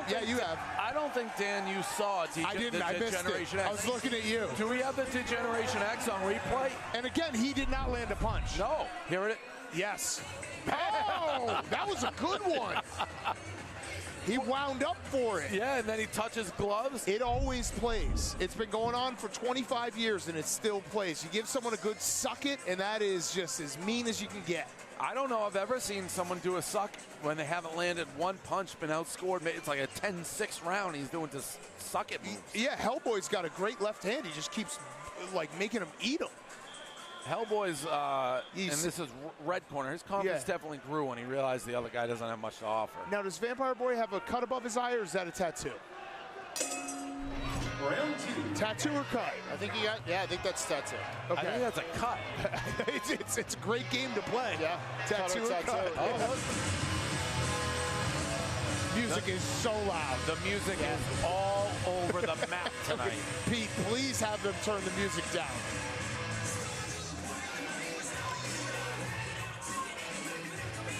Yeah, you have. I don't think, Dan, you saw I didn't. I missed it. I was looking at you. Do we have the Degeneration X on replay? And again, he did not land a punch. No. Hear it? Yes. Oh, that was a good one. He wound up for it. Yeah, and then he touches gloves. It always plays. It's been going on for 25 years, and it still plays. You give someone a good suck it, and that is just as mean as you can get. I don't know I've ever seen someone do a suck when they haven't landed one punch, been outscored. It's like a 10-6 round he's doing to suck it moves. Yeah, Hellboy's got a great left hand. He just keeps like making him eat them. Hellboy's, and this is red corner, his confidence definitely grew when he realized the other guy doesn't have much to offer. Now, does Vampire Boy have a cut above his eye, or is that a tattoo? Round 2. Tattoo or cut? I think he got, I think that's tattoo. Okay. I think that's a cut. it's a great game to play. Yeah. Tattoo or cut. Oh, music is so loud. The music is all over the map tonight. Pete, please have them turn the music down.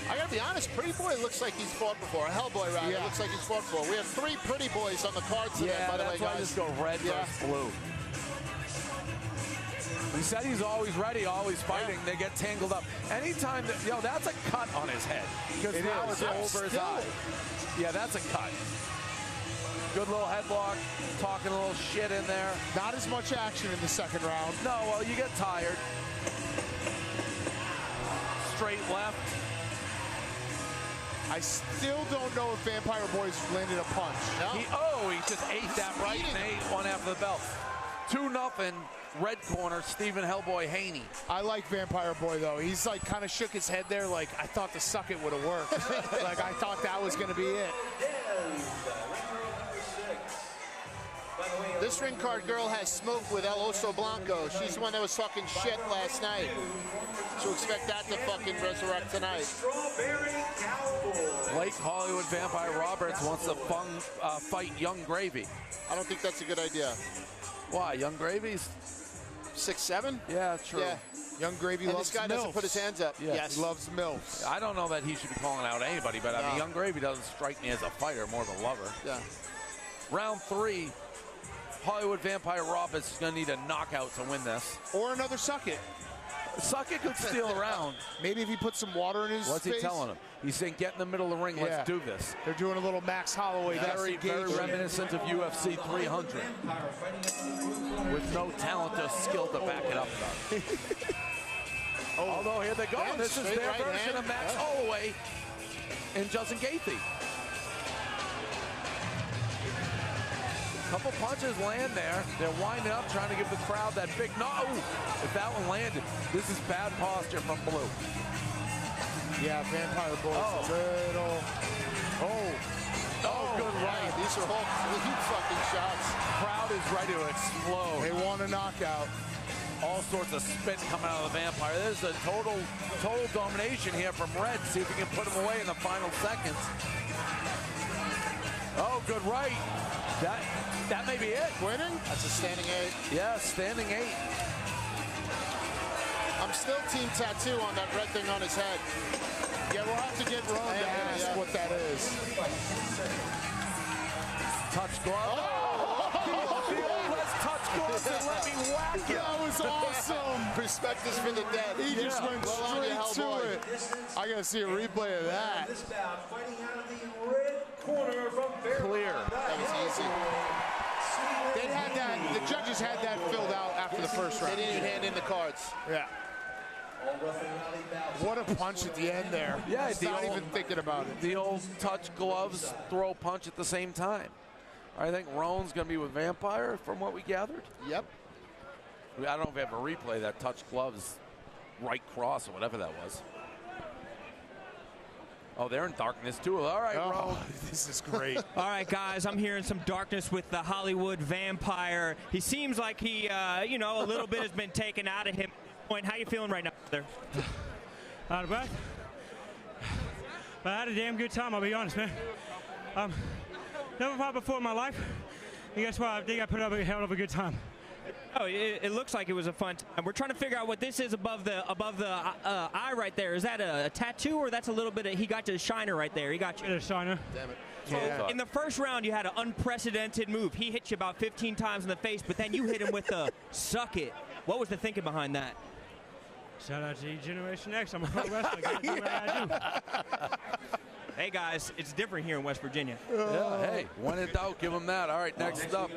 I gotta be honest, Pretty Boy looks like he's fought before. Hellboy, rather, looks like he's fought before. We have 3 Pretty Boys on the card today, by the way, that's why I guys. just go red versus blue. He said he's always ready, always fighting. They get tangled up. Anytime, that's a cut on his head. Because now it's over his eye. Yeah, that's a cut. Good little headlock, talking a little shit in there. Not as much action in the second round. No, well, you get tired. Straight left. I still don't know if Vampire Boy's landed a punch. No. He just ate that right and ate one after the belt. 2-0, red corner, Stephen Hellboy Haney. I like Vampire Boy, though. He's like kind of shook his head there like, I thought the suck it would have worked. Like, I thought that was going to be it. This ring card girl has smoke with El Oso Blanco. She's the one that was talking shit last night. So expect that to fucking resurrect tonight. Lake Hollywood Vampire Roberts wants to fight Young Gravy. I don't think that's a good idea. Why? Young Gravy's 6'7"? Yeah, true. Yeah. Young Gravy and loves this guy doesn't put his hands up. Yeah. Yes. He loves MILFs. I don't know that he should be calling out anybody, but I mean, Young Gravy doesn't strike me as a fighter, more of a lover. Yeah. Round 3, Hollywood Vampire Roberts is going to need a knockout to win this. Or another suck it. Suck it could steal a round. Maybe if he put some water in his What's face. he telling him? He's saying, get in the middle of the ring, let's do this. They're doing a little Max Holloway. Very reminiscent of UFC 300. With no talent or skill to back it up, though. Although, here they go. This is their version of Max Holloway and Justin Gaethje. Couple punches land there. They're winding up, trying to give the crowd that big no. If that one landed, this is bad posture from Blue. Yeah, Vampire Boy. Oh, good right. These are all clean fucking shots. Crowd is ready to explode. They want a knockout. All sorts of spit coming out of the Vampire. There's a total domination here from Red. See if he can put him away in the final seconds. Oh, good right. That may be it. Winning? That's a standing 8. Yeah, standing 8. I'm still team tattoo on that red thing on his head. Yeah, we'll have to get Ron to ask what that is. touch glove. Let's touch gloves and let me whack it. That was awesome. Perspectives for the dead. He just went straight to it. I got to see a replay of that. Clear. That was easy. They had that. The judges had that filled out after the first round. They didn't even hand in the cards. Yeah. What a punch at the end there. Yeah, He's not even thinking about it. The old touch gloves, throw punch at the same time. I think Roan's going to be with Vampire from what we gathered. Yep. I don't know if we have a replay that touch gloves right cross or whatever that was. Oh, they're in darkness too. All right, Roan. This is great. All right, guys, I'm hearing some darkness with the Hollywood Vampire. He seems like he, a little bit has been taken out of him. How you feeling right now, brother? Out of breath. But I had a damn good time, I'll be honest, man. Never fought before in my life. And guess what? I think I put up a hell of a good time. Oh, it looks like it was a fun time. We're trying to figure out what this is above the eye right there. Is that a tattoo, or that's a little bit of, he got to the shiner right there. He got you. A shiner. Damn it. So in the first round, you had an unprecedented move. He hit you about 15 times in the face, but then you hit him with the suck it. What was the thinking behind that? Shout out to Generation X. I'm a pro wrestler. I gotta do what I do. Hey, guys, it's different here in West Virginia. Yeah, hey, when in doubt, give him that. All right, next up,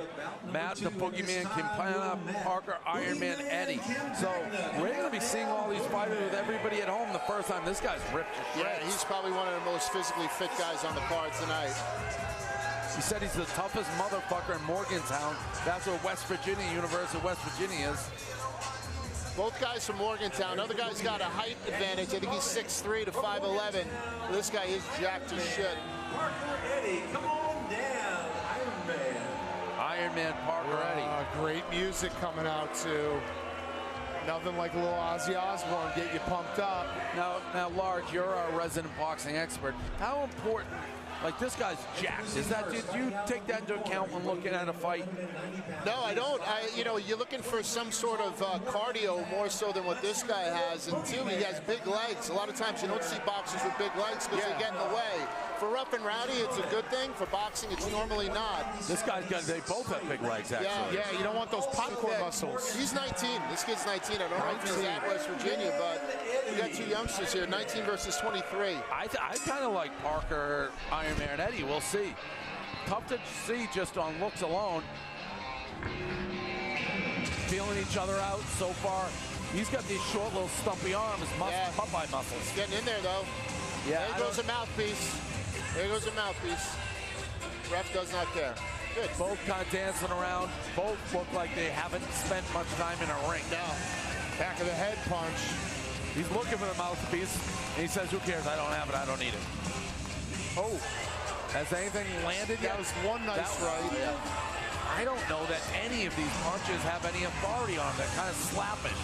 Matt the Boogeyman Campana, Parker, Iron Man Eddie. So we're going to be seeing all these fighters with everybody at home the first time. This guy's ripped to shreds. Yeah, he's probably one of the most physically fit guys on the card tonight. He said he's the toughest motherfucker in Morgantown. That's where West Virginia, University of West Virginia is. Both guys from Morgantown. Other guy's got a height advantage. I think he's 6'3" to 5'11". This guy is jacked as shit. Come on down, Iron Man. Iron Man Parker Eddie. Great music coming out, too. Nothing like a little Ozzy Osbourne get you pumped up. Now, Large, you're our resident boxing expert. How important, like this guy's jacked. Did you take that into account when looking at a fight? No, I don't. You're looking for some sort of cardio more so than what this guy has. And two, he has big legs. A lot of times you don't see boxers with big legs because they get in the way. For Rough and Rowdy, it's a good thing. For boxing, it's normally not. This guy's got, they both have big legs, actually. Yeah, you don't want those popcorn muscles. He's 19. This kid's 19. I don't know if he's at West Virginia, but we got two youngsters here, 19 versus 23. I kind of like Parker, Iron Man Eddie. We'll see. Tough to see just on looks alone. Feeling each other out so far. He's got these short little stumpy arms, Popeye muscles. He's getting in there, though. Yeah, there goes a mouthpiece. There goes a mouthpiece. Ref does not care. Good. Both kind of dancing around. Both look like they haven't spent much time in a ring. No. Back of the head punch. He's looking for the mouthpiece, and he says, who cares? I don't have it. I don't need it. Oh. Has anything landed yet? That was one nice right. Yeah. I don't know that any of these punches have any authority on them. They're kind of slappish.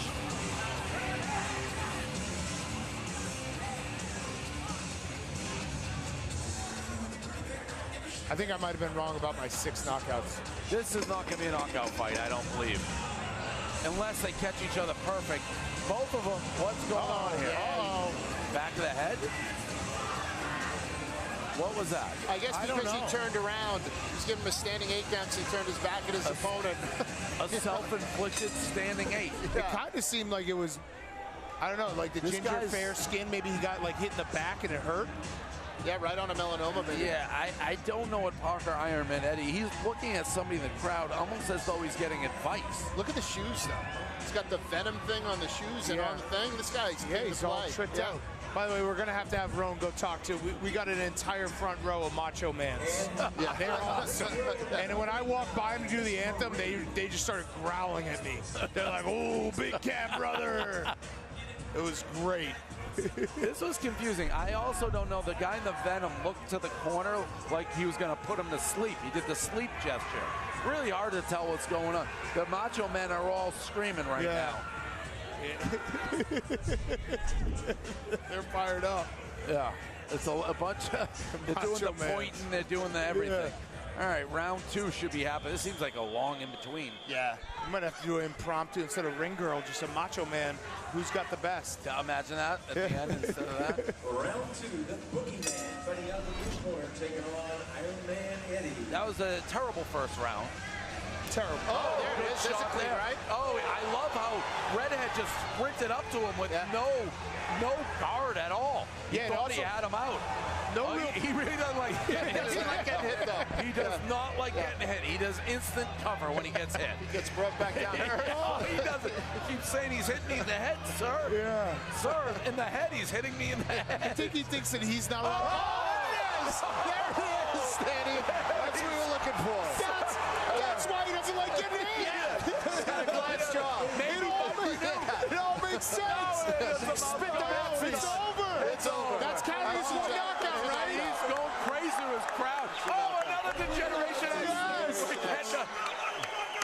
I think I might have been wrong about my 6 knockouts. This is not going to be a knockout fight, I don't believe. Unless they catch each other perfect. Both of them, what's going on here? Uh-oh. Back of the head? What was that? I guess because he turned around. He's giving him a standing 8 count, so he turned his back at his opponent. A self-inflicted standing 8. It kind of seemed like it was, I don't know, like the ginger fair skin. Maybe he got like hit in the back and it hurt. Yeah, right on a melanoma, maybe. Yeah, I don't know what Parker Iron Man Eddie, he's looking at somebody in the crowd almost as though he's getting advice. Look at the shoes, though. He's got the Venom thing on the shoes and on the thing. This guy's he's all tricked out. By the way, we're going to have Roan go talk to. We got an entire front row of Macho Mans. Yeah. They're awesome. And when I walked by him to do the anthem, they just started growling at me. They're like, oh, Big Cat, brother. It was great. This was confusing. I also don't know. The guy in the Venom looked to the corner like he was going to put him to sleep. He did the sleep gesture. Really hard to tell what's going on. The Macho Men are all screaming right now. They're fired up. Yeah. It's a bunch of, they're doing the pointing, they're doing the everything. All right, round 2 should be happening. This seems like a long in between. Yeah. You might have to do an impromptu instead of ring girl, just a Macho Man. Who's got the best? Imagine that at the end instead of that. Round 2, the Boogeyman fighting out of the blue corner, That was a terrible first round. Terrible. Oh, there it is. That's a clean, right? Oh, I love how Redhead just sprinted up to him with no guard at all. He thought he had him out. He really doesn't like getting hit. He doesn't like getting hit, though. He does not like getting hit. He does instant cover when he gets hit. He gets brought back down there. No, he doesn't. He keeps saying he's hitting me in the head, sir. Yeah. Sir, in the head, he's hitting me in the head. I think he thinks that he's not allowed. There it is. There it is, Danny. That's what we were looking for. That's why he doesn't like getting hit. He's got a glass jaw. It all makes sense. Spit the mouth. It's over. It's over. That's Carrier's one knockout, right? He's going crazy with his crowd. Oh, another degeneration. Yes.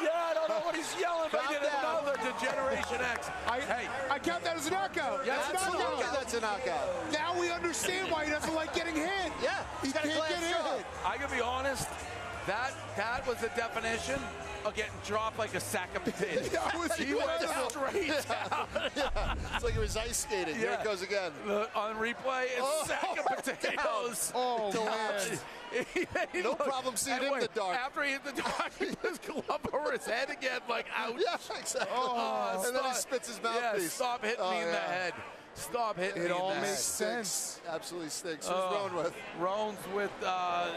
Yeah, I don't know what he's yelling, but he did another Degeneration X. I count that as a knockout. Yeah, Absolutely, that's a knockout. Now we understand why he doesn't like getting hit. Yeah, he can't get hit. I can be honest. That was the definition of getting dropped like a sack of potatoes. He went straight down. It's like he was ice skating. Here it goes again. On replay, it's sack of potatoes. Oh, man. No problem seeing him in the dark. After he hit the dark, he put his glove over his head again, like, ouch. Yeah, exactly. And then he spits his mouthpiece. Yeah, stop hitting me in the head. Stop hitting me in the head. It all makes sense. Absolutely stinks. Who's Roan with? Roan's with the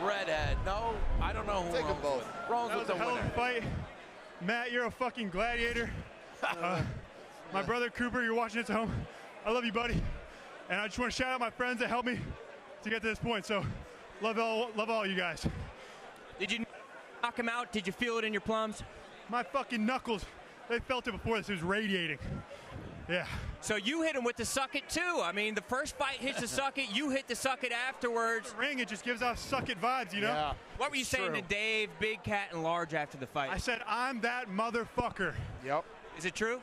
Redhead. No, I don't know who Take them both. Roan's with the Hell of winner. a fight. Matt, you're a fucking gladiator. My brother Cooper, you're watching this at home. I love you, buddy. And I just want to shout out my friends that helped me to get to this point. So, love all you guys. Did you knock him out? Did you feel it in your plums? My fucking knuckles, they felt it before this. It was radiating. Yeah. So you hit him with the suck it too. I mean, the first fight hits the suck it, you hit the suck it afterwards. The ring, it just gives off suck it vibes, you know? Yeah. What were you saying to Dave, Big Cat, and Large after the fight? I said, I'm that motherfucker. Yep. Is it true?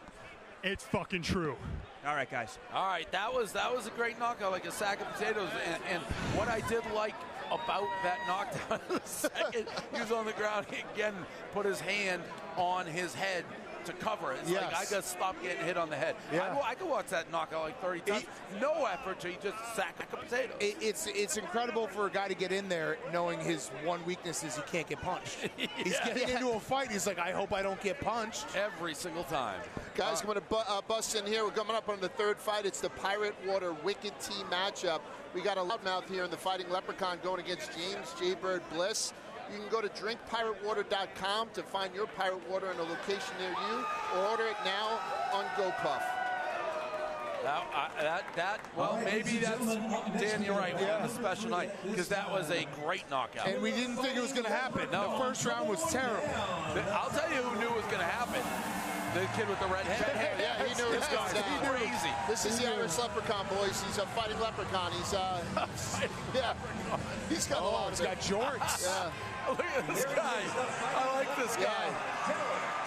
It's fucking true. All right, guys. All right, that was a great knockout, like a sack of potatoes. And what I did like about that knockdown in the second, he was on the ground, he again put his hand on his head to cover it. It's like, I got to stop getting hit on the head. Yeah. I could watch that knockout like 30 times. No effort to just sack a potato. It's incredible for a guy to get in there knowing his one weakness is he can't get punched. He's getting into a fight. He's like, I hope I don't get punched. Every single time. Guys, coming to bust in here. We're coming up on the third fight. It's the Pirate Water Wicked Team matchup. We got a loudmouth here in the Fighting Leprechaun going against James Jaybird Bliss. You can go to drinkpiratewater.com to find your pirate water in a location near you, or order it now on GoPuff. Well, maybe that's, Dan, you're right, we had a special night, because that was a great knockout. And we didn't think it was going to happen. No. The first round was terrible. I'll tell you who knew it was going to happen. The kid with the red hair. Yeah, he knew it was going to happen. Crazy. This is the Irish Leprechaun, boys. He's a fighting leprechaun. He's, yeah, he's got a lot. He's got jorts. Yeah. Look at this guy. I like this guy.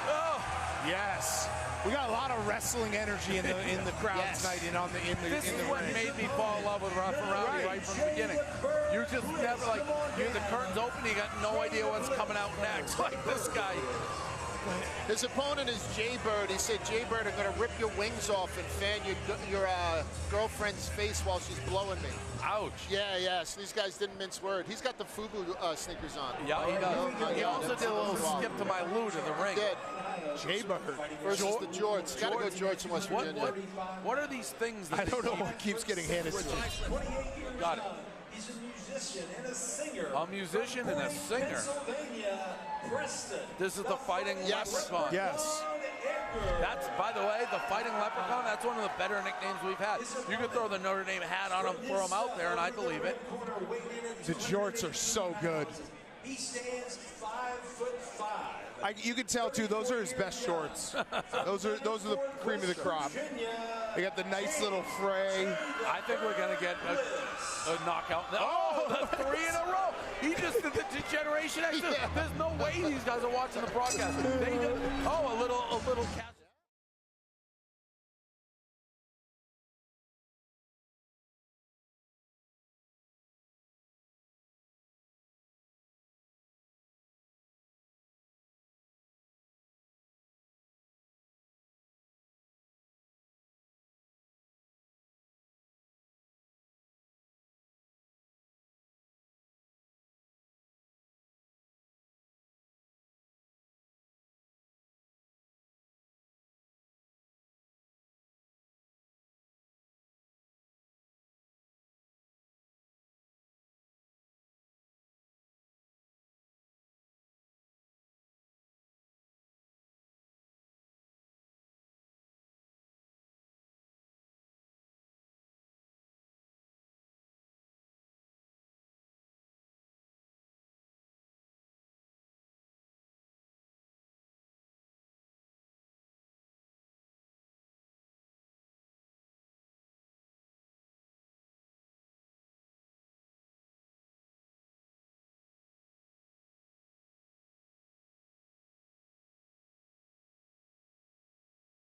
Oh. Yes. We got a lot of wrestling energy in the crowd tonight and This is what ring. made me fall in love with Rough and Rowdy right from the beginning. You just never, like, the curtain's open, you got no idea what's coming out next. Like this guy. His opponent is Jaybird. He said, Jaybird, I'm going to rip your wings off and fan your girlfriend's face while she's blowing me. Ouch. Yeah. So these guys didn't mince word. He's got the FUBU sneakers on. Yeah, he does. He also did a little skip to my loot in the ring. Did. Jaybird versus the Jorts. Gotta go Jorts in West Virginia. What are these things that I don't know what keeps getting handed to him. Got it. He's a musician and a singer. A musician and a singer. Pennsylvania, Preston. This is the Fighting Leprechaun. Yes. That's, by the way, the Fighting Leprechaun, that's one of the better nicknames we've had. You could throw the Notre Dame hat on him, throw him out there, and I believe it. The jorts are so good. He stands 5'5". You can tell too; those are his best shorts. those are the cream of the crop. They got the nice little fray. I think we're gonna get a knockout. Oh, the 3 in a row! He just did the Degeneration X. There's no way these guys are watching the broadcast. They do. Oh, a little catch.